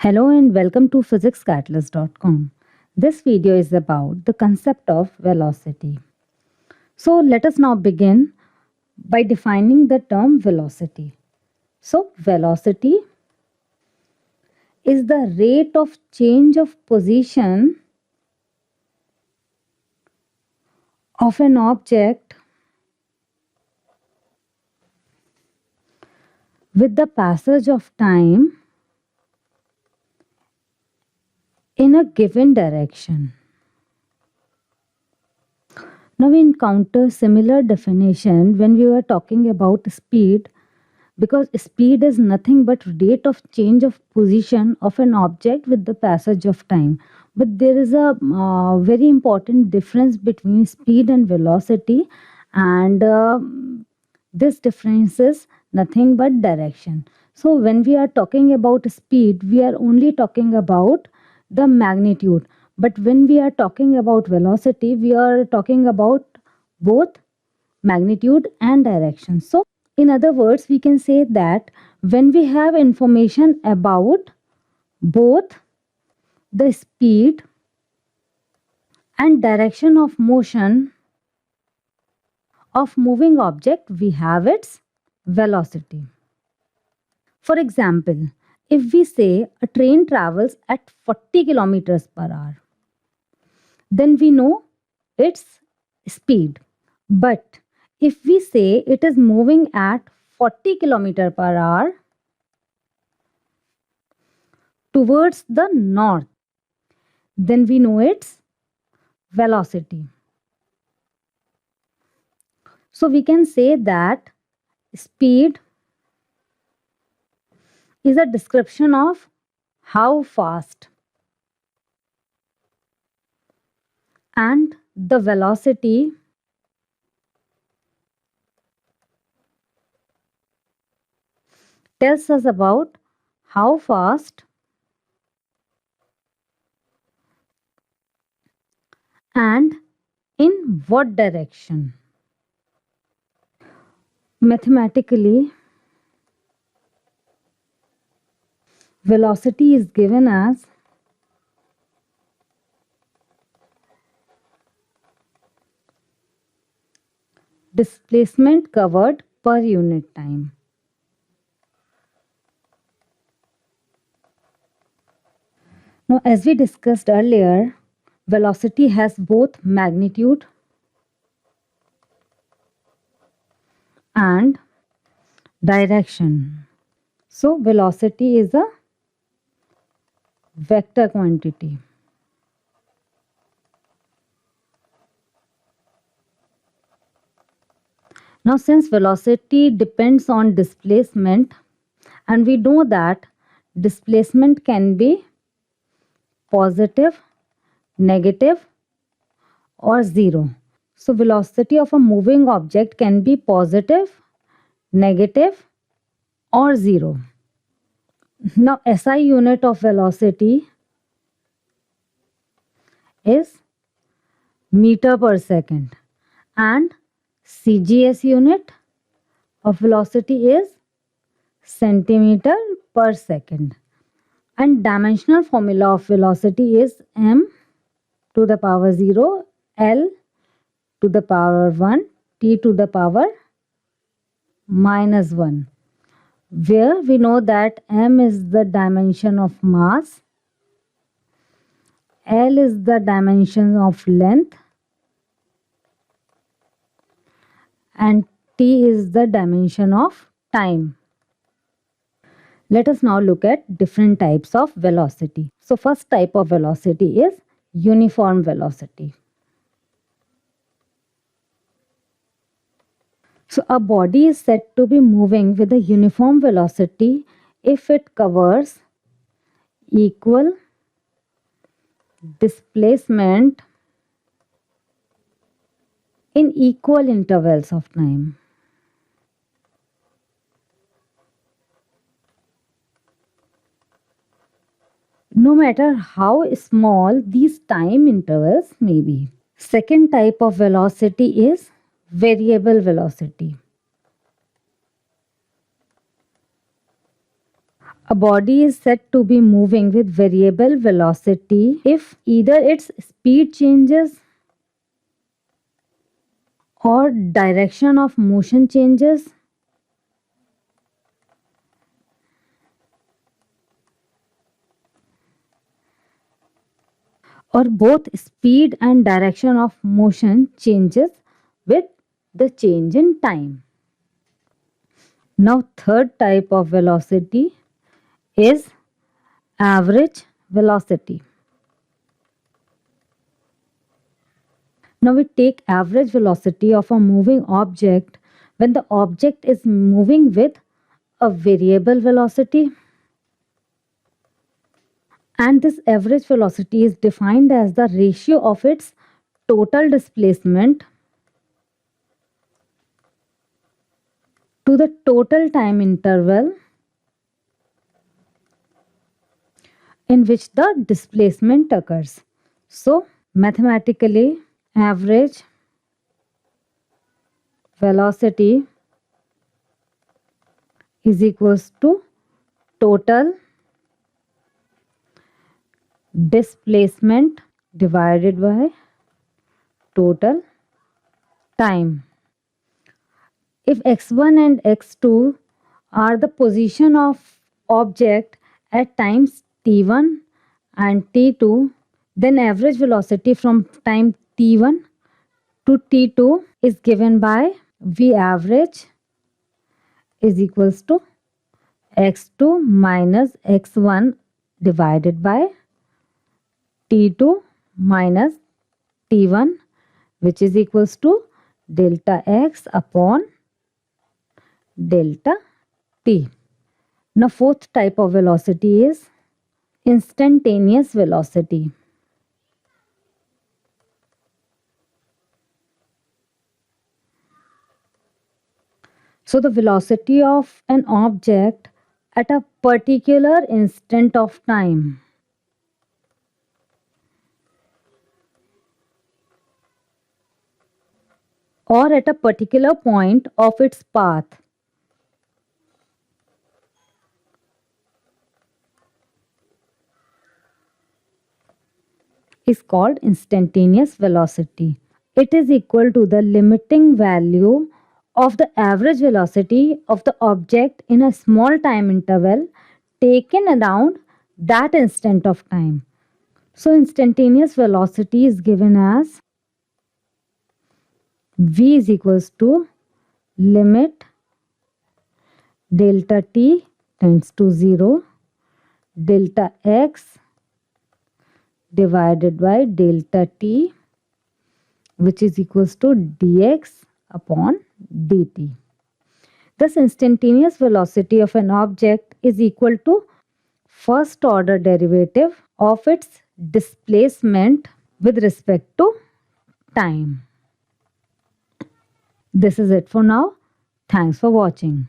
Hello and welcome to physicscatalyst.com. This video is about the concept of velocity. So let us now begin by defining the term velocity. So velocity is the rate of change of position of an object with the passage of time in a given direction. Now we encounter similar definition when we were talking about speed, because speed is nothing but rate of change of position of an object with the passage of time. But there is a very important difference between speed and velocity, and this difference is nothing but direction. So when we are talking about speed, we are only talking about the magnitude, but when we are talking about velocity, we are talking about both magnitude and direction. So in other words, we can say that when we have information about both the speed and direction of motion of moving object, we have its velocity. For example, if we say a train travels at 40 kilometers per hour, then we know its speed. But if we say it is moving at 40 kilometers per hour towards the north, then we know its velocity. So we can say that speed is a description of how fast, and the velocity tells us about how fast and in what direction. Mathematically, velocity is given as displacement covered per unit time. Now, as we discussed earlier, velocity has both magnitude and direction. So velocity is a vector quantity. Now since velocity depends on displacement, and we know that displacement can be positive, negative or zero. So velocity of a moving object can be positive, negative or zero. Now SI unit of velocity is meter per second, and CGS unit of velocity is centimeter per second, and dimensional formula of velocity is m to the power 0, L to the power 1, t to the power minus 1, where we know that m is the dimension of mass, L is the dimension of length, and t is the dimension of time. Let us now look at different types of velocity. So first type of velocity is uniform velocity. So a body is said to be moving with a uniform velocity if it covers equal displacement in equal intervals of time. No matter how small these time intervals may be. Second type of velocity is variable velocity. A body is said to be moving with variable velocity if either its speed changes or direction of motion changes, or both speed and direction of motion changes with the change in time. Now, third type of velocity is average velocity. Now we take average velocity of a moving object when the object is moving with a variable velocity, and this average velocity is defined as the ratio of its total displacement to the total time interval in which the displacement occurs. So mathematically, average velocity is equals to total displacement divided by total time. If x1 and x2 are the position of object at times t1 and t2, then average velocity from time t1 to t2 is given by v average is equals to x2 minus x1 divided by t2 minus t1, which is equals to delta x upon delta t. Now fourth type of velocity is instantaneous velocity. So the velocity of an object at a particular instant of time. Or at a particular point of its path is called instantaneous velocity. It is equal to the limiting value of the average velocity of the object in a small time interval taken around that instant of time. So instantaneous velocity is given as v is equals to limit delta t tends to 0, delta x divided by delta t, which is equals to dx upon dt. Thus instantaneous velocity of an object is equal to first order derivative of its displacement with respect to time. This is it for now. Thanks for watching.